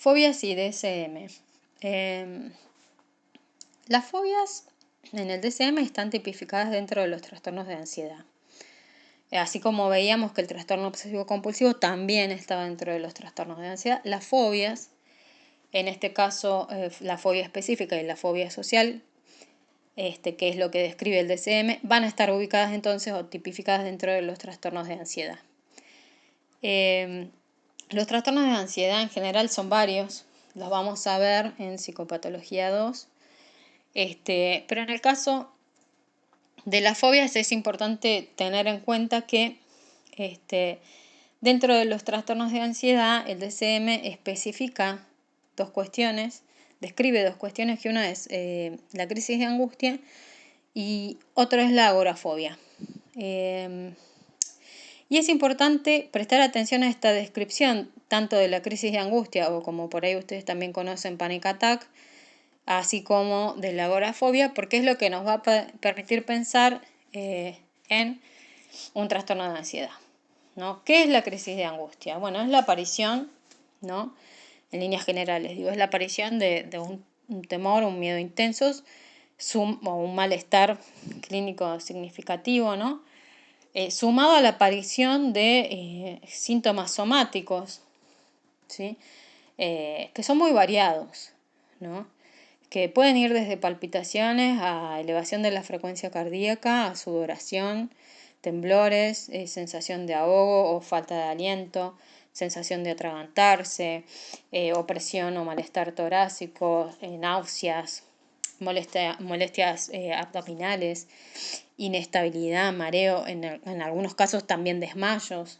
Fobias y DSM. Las fobias en el DSM están tipificadas dentro de los trastornos de ansiedad. Así como veíamos que el trastorno obsesivo compulsivo también estaba dentro de los trastornos de ansiedad, las fobias, en este caso la fobia específica y la fobia social, que es lo que describe el DSM, van a estar ubicadas entonces o tipificadas dentro de los trastornos de ansiedad. Los trastornos de ansiedad en general son varios, los vamos a ver en Psicopatología 2, pero en el caso de las fobias es importante tener en cuenta que dentro de los trastornos de ansiedad el DSM especifica dos cuestiones, describe dos cuestiones, que una es la crisis de angustia y otra es la agorafobia. Y es importante prestar atención a esta descripción, tanto de la crisis de angustia, o como por ahí ustedes también conocen panic attack, así como de la agorafobia, porque es lo que nos va a permitir pensar en un trastorno de ansiedad, ¿no? ¿Qué es la crisis de angustia? Bueno, es la aparición, ¿no? En líneas generales, es la aparición de un temor, un miedo intensos, o un malestar clínico significativo, ¿no? Sumado a la aparición de síntomas somáticos, ¿sí? Que son muy variados, ¿no? Que pueden ir desde palpitaciones a elevación de la frecuencia cardíaca, a sudoración, temblores, sensación de ahogo o falta de aliento, sensación de atragantarse, opresión o malestar torácico, náuseas, molestias abdominales, inestabilidad, mareo, en algunos casos también desmayos,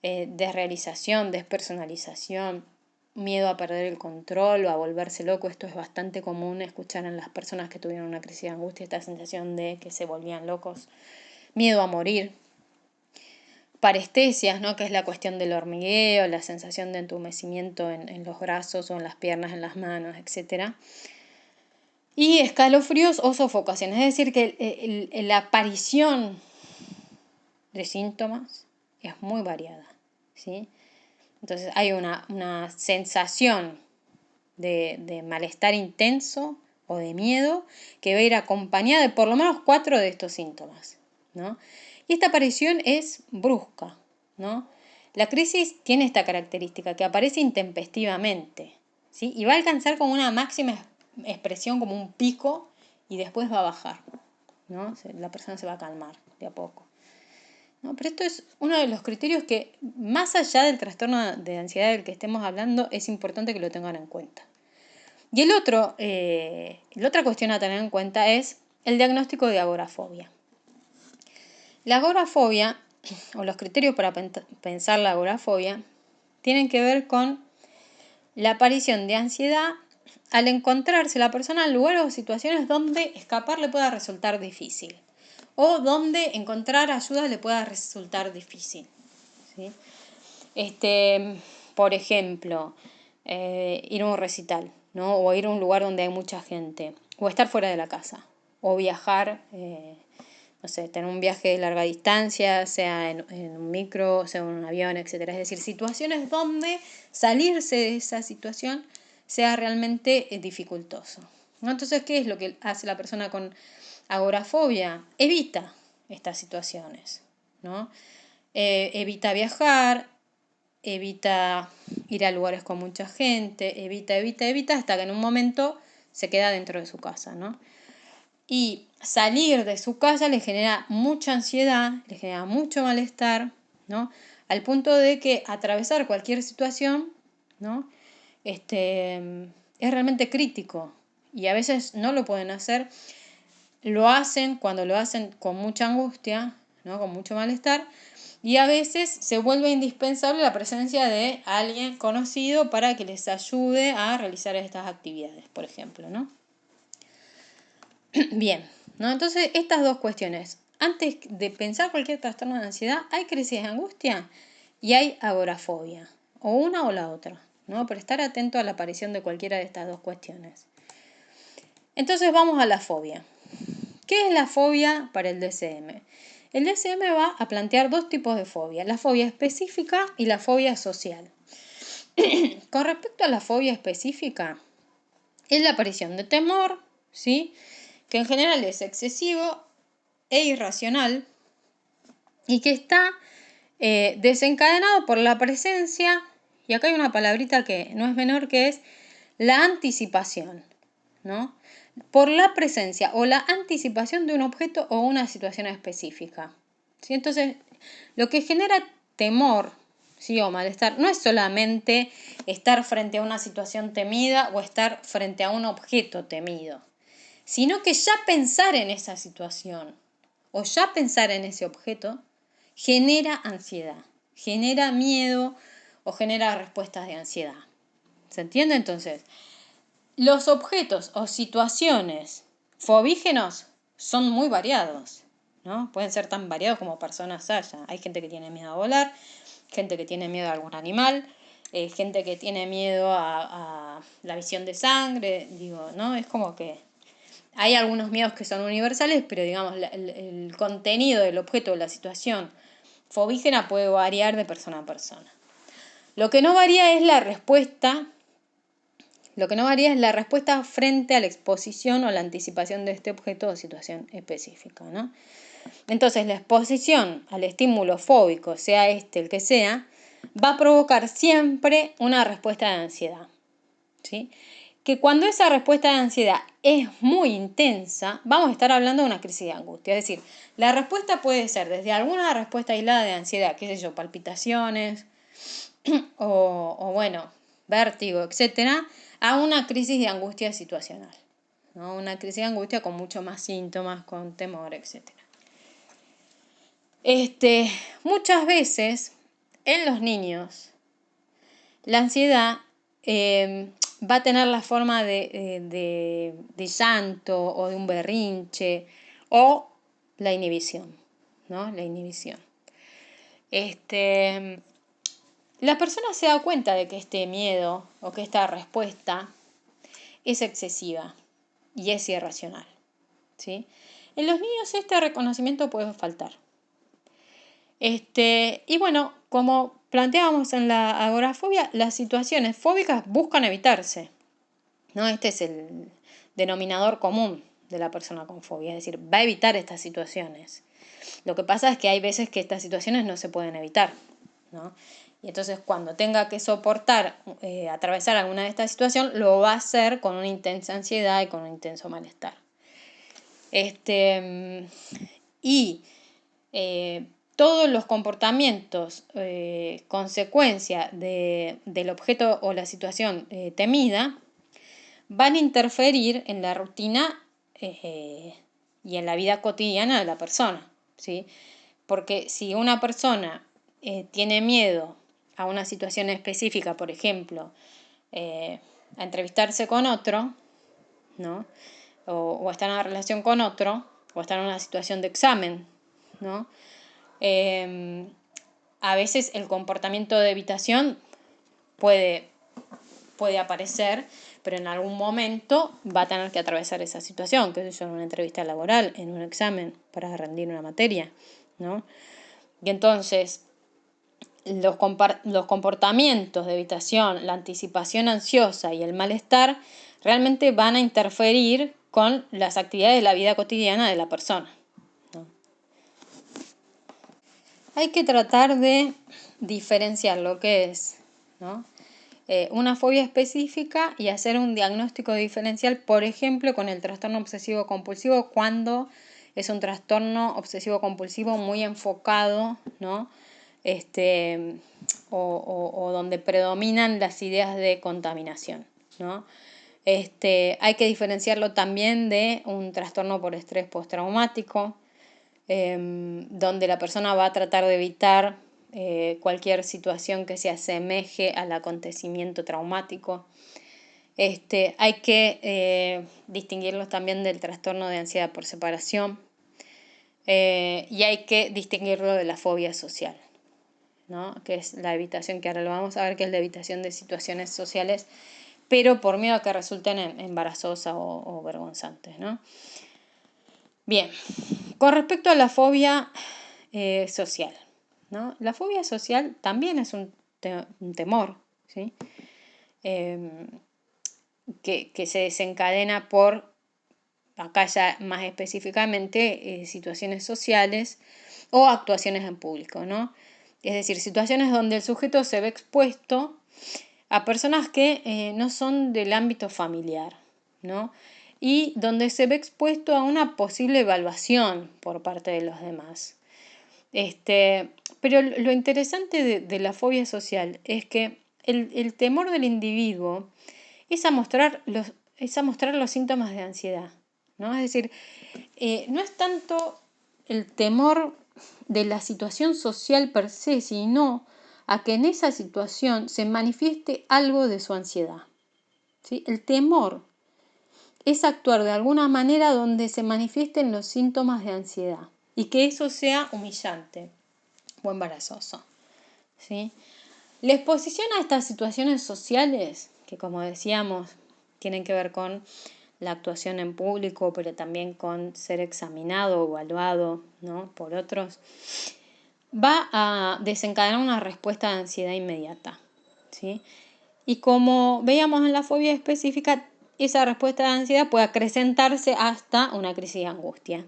desrealización, despersonalización, miedo a perder el control o a volverse loco. Esto es bastante común escuchar en las personas que tuvieron una crisis de angustia, esta sensación de que se volvían locos. Miedo a morir. Parestesias, ¿no? Que es la cuestión del hormigueo, la sensación de entumecimiento en los brazos o en las piernas, en las manos, etc. Y escalofríos o sofocación, es decir, que la aparición de síntomas es muy variada, ¿sí? Entonces hay una sensación de malestar intenso o de miedo que va a ir acompañada de por lo menos 4 de estos síntomas, ¿no? Y esta aparición es brusca, ¿no? La crisis tiene esta característica, que aparece intempestivamente, ¿sí? Y va a alcanzar como una máxima expresión, como un pico, y después va a bajar, ¿no? La persona se va a calmar de a poco, ¿no? Pero esto es uno de los criterios que, más allá del trastorno de ansiedad del que estemos hablando, es importante que lo tengan en cuenta. Y la otra cuestión a tener en cuenta es el diagnóstico de agorafobia. La agorafobia, o los criterios para pensar la agorafobia, tienen que ver con la aparición de ansiedad al encontrarse la persona en lugares o situaciones donde escapar le pueda resultar difícil, o donde encontrar ayuda le pueda resultar difícil, ¿sí? Por ejemplo, ir a un recital, ¿no? O ir a un lugar donde hay mucha gente, o estar fuera de la casa, o viajar, no sé, tener un viaje de larga distancia, sea en un micro, sea en un avión, etc. Es decir, situaciones donde salirse de esa situación sea realmente dificultoso, ¿no? Entonces, ¿qué es lo que hace la persona con agorafobia? Evita estas situaciones, ¿no? Evita viajar, evita ir a lugares con mucha gente, evita, hasta que en un momento se queda dentro de su casa, ¿no? Y salir de su casa le genera mucha ansiedad, le genera mucho malestar, ¿no? Al punto de que atravesar cualquier situación, ¿no? Es realmente crítico, y a veces no lo pueden hacer. Lo hacen cuando lo hacen con mucha angustia, ¿no? Con mucho malestar, y a veces se vuelve indispensable la presencia de alguien conocido para que les ayude a realizar estas actividades, por ejemplo, ¿no? Bien, ¿no? Entonces, estas dos cuestiones. Antes de pensar cualquier trastorno de ansiedad, hay crisis de angustia y hay agorafobia, o una o la otra, ¿no? Pero estar atento a la aparición de cualquiera de estas dos cuestiones. Entonces vamos a la fobia. ¿Qué es la fobia para el DSM? El DSM va a plantear dos tipos de fobia, la fobia específica y la fobia social. Con respecto a la fobia específica, es la aparición de temor, ¿sí? Que en general es excesivo e irracional y que está desencadenado por la presencia, y acá hay una palabrita que no es menor, que es la anticipación, ¿no? Por la presencia o la anticipación de un objeto o una situación específica. ¿Sí? Entonces, lo que genera temor, ¿sí? O malestar no es solamente estar frente a una situación temida o estar frente a un objeto temido, sino que ya pensar en esa situación o ya pensar en ese objeto genera ansiedad, genera miedo o genera respuestas de ansiedad. ¿Se entiende? Entonces, los objetos o situaciones fobígenos son muy variados, ¿no? Pueden ser tan variados como personas haya. Hay gente que tiene miedo a volar, gente que tiene miedo a algún animal, gente que tiene miedo a la visión de sangre, digo, ¿no? Es como que hay algunos miedos que son universales, pero digamos, el contenido del objeto o la situación fobígena puede variar de persona a persona. Lo que no varía es la respuesta frente a la exposición o la anticipación de este objeto o situación específica, ¿no? Entonces, la exposición al estímulo fóbico, sea este el que sea, va a provocar siempre una respuesta de ansiedad, ¿sí? Que cuando esa respuesta de ansiedad es muy intensa, vamos a estar hablando de una crisis de angustia. Es decir, la respuesta puede ser desde alguna respuesta aislada de ansiedad, qué sé yo, palpitaciones o bueno, vértigo, etcétera, a una crisis de angustia situacional, ¿no? Una crisis de angustia con mucho más síntomas, con temor, etcétera. Muchas veces en los niños la ansiedad va a tener la forma de llanto o de un berrinche o la inhibición, ¿no? La inhibición. La persona se da cuenta de que este miedo o que esta respuesta es excesiva y es irracional, ¿sí? En los niños este reconocimiento puede faltar. Y bueno, como planteábamos en la agorafobia, las situaciones fóbicas buscan evitarse, ¿no? Este es el denominador común de la persona con fobia, es decir, va a evitar estas situaciones. Lo que pasa es que hay veces que estas situaciones no se pueden evitar, ¿no? Y entonces cuando tenga que soportar, atravesar alguna de estas situaciones, lo va a hacer con una intensa ansiedad y con un intenso malestar. Todos los comportamientos, consecuencia del objeto o la situación temida, van a interferir en la rutina y en la vida cotidiana de la persona, ¿sí? Porque si una persona tiene miedo a una situación específica, por ejemplo, a entrevistarse con otro, ¿no? O estar en una relación con otro, o estar en una situación de examen, ¿no? A veces el comportamiento de evitación puede aparecer, pero en algún momento va a tener que atravesar esa situación, que es en una entrevista laboral, en un examen para rendir una materia, ¿no? Y entonces los comportamientos de evitación, la anticipación ansiosa y el malestar realmente van a interferir con las actividades de la vida cotidiana de la persona, ¿no? Hay que tratar de diferenciar lo que es, ¿no? Una fobia específica y hacer un diagnóstico diferencial, por ejemplo, con el trastorno obsesivo compulsivo, cuando es un trastorno obsesivo compulsivo muy enfocado, ¿no? O donde predominan las ideas de contaminación, ¿no? Hay que diferenciarlo también de un trastorno por estrés postraumático, donde la persona va a tratar de evitar cualquier situación que se asemeje al acontecimiento traumático. Hay que distinguirlos también del trastorno de ansiedad por separación, y hay que distinguirlo de la fobia social, ¿no? Que es la evitación, que ahora lo vamos a ver, que es la evitación de situaciones sociales, pero por miedo a que resulten embarazosas o vergonzantes, ¿no? Bien, con respecto a la fobia social, ¿no? La fobia social también es un temor, ¿sí? em, que se desencadena por, acá ya más específicamente, situaciones sociales o actuaciones en público, ¿no? Es decir, situaciones donde el sujeto se ve expuesto a personas que no son del ámbito familiar, ¿no? Y donde se ve expuesto a una posible evaluación por parte de los demás. Pero lo interesante de la fobia social es que el temor del individuo es es a mostrar los síntomas de ansiedad, ¿no? Es decir, no es tanto el temor de la situación social per se, sino a que en esa situación se manifieste algo de su ansiedad, ¿sí? El temor es actuar de alguna manera donde se manifiesten los síntomas de ansiedad y que eso sea humillante o embarazoso, ¿sí? La exposición a estas situaciones sociales, que como decíamos, tienen que ver con la actuación en público, pero también con ser examinado o evaluado, ¿no?, por otros, va a desencadenar una respuesta de ansiedad inmediata, ¿sí? Y como veíamos en la fobia específica, esa respuesta de ansiedad puede acrecentarse hasta una crisis de angustia.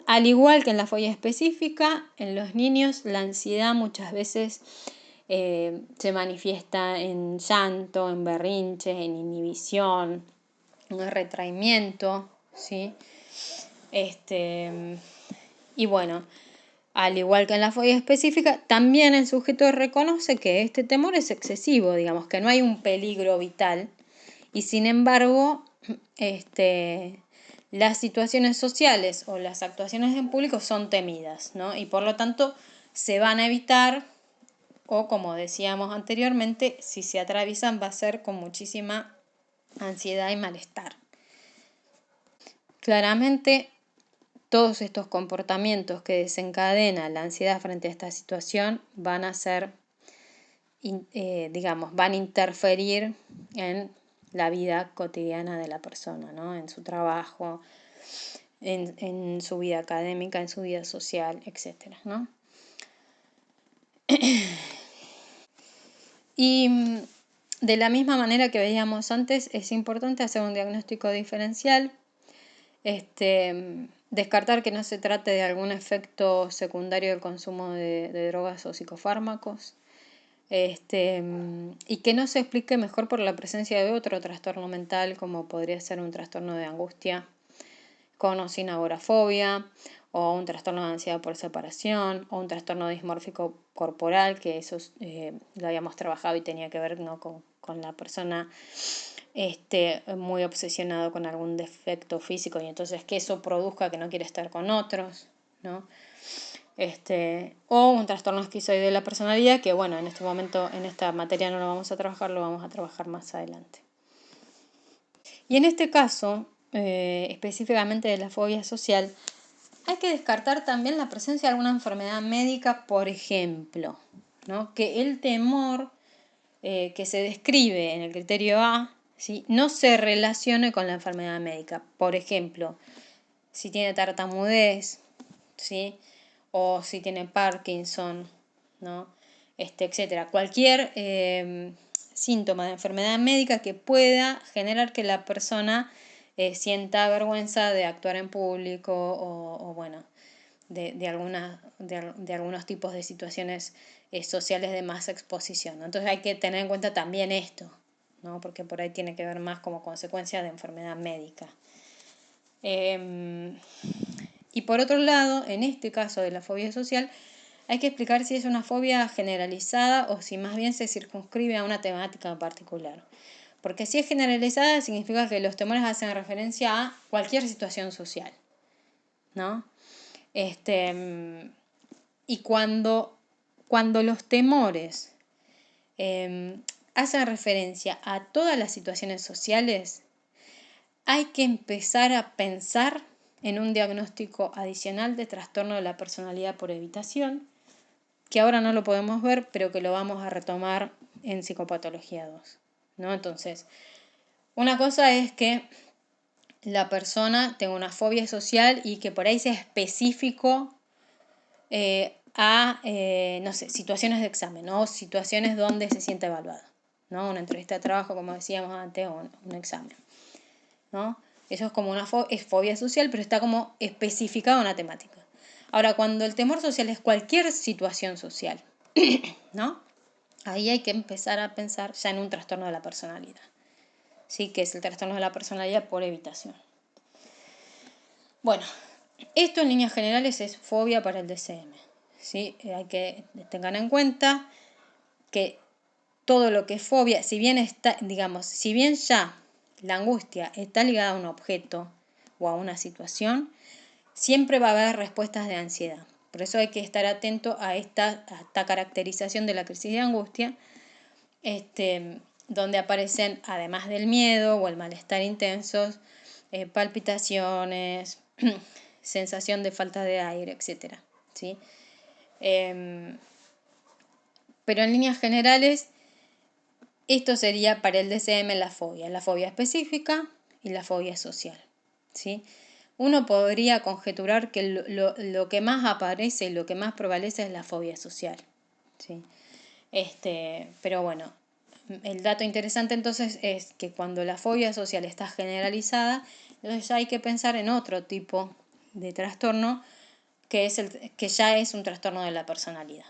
Al igual que en la fobia específica, en los niños la ansiedad muchas veces se manifiesta en llanto, en berrinches, en inhibición, en retraimiento, ¿sí? Y bueno, al igual que en la fobia específica, también el sujeto reconoce que este temor es excesivo, digamos, que no hay un peligro vital, y sin embargo, las situaciones sociales o las actuaciones en público son temidas, ¿no? Y por lo tanto se van a evitar, o como decíamos anteriormente, si se atraviesan va a ser con muchísima ansiedad y malestar. Claramente, todos estos comportamientos que desencadenan la ansiedad frente a esta situación van a ser, van a interferir en la vida cotidiana de la persona, ¿no? En su trabajo, en su vida académica, en su vida social, etc., ¿no? Y de la misma manera que veíamos antes, es importante hacer un diagnóstico diferencial, descartar que no se trate de algún efecto secundario del consumo de drogas o psicofármacos, y que no se explique mejor por la presencia de otro trastorno mental, como podría ser un trastorno de angustia con o sin agorafobia, o un trastorno de ansiedad por separación, o un trastorno dismórfico corporal, que eso lo habíamos trabajado y tenía que ver, ¿no?, con la persona muy obsesionado con algún defecto físico, y entonces que eso produzca que no quiere estar con otros, ¿no? O un trastorno esquizoide de la personalidad, que bueno, en este momento, en esta materia no lo vamos a trabajar, lo vamos a trabajar más adelante. Y en este caso, específicamente de la fobia social, hay que descartar también la presencia de alguna enfermedad médica, por ejemplo, ¿no? Que el temor que se describe en el criterio A, ¿sí?, no se relacione con la enfermedad médica. Por ejemplo, si tiene tartamudez, ¿sí?, o si tiene Parkinson, ¿no?, etcétera. Cualquier síntoma de enfermedad médica que pueda generar que la persona sienta vergüenza de actuar en público o bueno, de algunos tipos de situaciones sociales de más exposición, ¿no? Entonces hay que tener en cuenta también esto, ¿no?, porque por ahí tiene que ver más como consecuencia de enfermedad médica. Y por otro lado, en este caso de la fobia social, hay que explicar si es una fobia generalizada o si más bien se circunscribe a una temática en particular. Porque si es generalizada significa que los temores hacen referencia a cualquier situación social, ¿no? Y cuando los temores hacen referencia a todas las situaciones sociales, hay que empezar a pensar en un diagnóstico adicional de trastorno de la personalidad por evitación, que ahora no lo podemos ver, pero que lo vamos a retomar en psicopatología 2, ¿no? Entonces, una cosa es que la persona tenga una fobia social y que por ahí sea específico a, no sé, situaciones de examen o situaciones donde se siente evaluado, ¿no? Una entrevista de trabajo, como decíamos antes, o un examen, ¿no? Eso es como es fobia social, pero está como especificado en la temática. Ahora, cuando el temor social es cualquier situación social, ¿no? Ahí hay que empezar a pensar ya en un trastorno de la personalidad, ¿sí? Que es el trastorno de la personalidad por evitación. Bueno, esto en líneas generales es fobia para el DCM, ¿sí? Hay que tengan en cuenta que todo lo que es fobia, si bien está, digamos, si bien ya la angustia está ligada a un objeto o a una situación, siempre va a haber respuestas de ansiedad. Por eso hay que estar atento a esta caracterización de la crisis de angustia, donde aparecen, además del miedo o el malestar intensos, palpitaciones, sensación de falta de aire, etc. ¿Sí? Pero en líneas generales, esto sería para el DCM la fobia específica y la fobia social, ¿sí? Uno podría conjeturar que lo que más aparece y lo que más prevalece es la fobia social, ¿sí? Pero bueno, el dato interesante entonces es que cuando la fobia social está generalizada, entonces hay que pensar en otro tipo de trastorno que ya es un trastorno de la personalidad.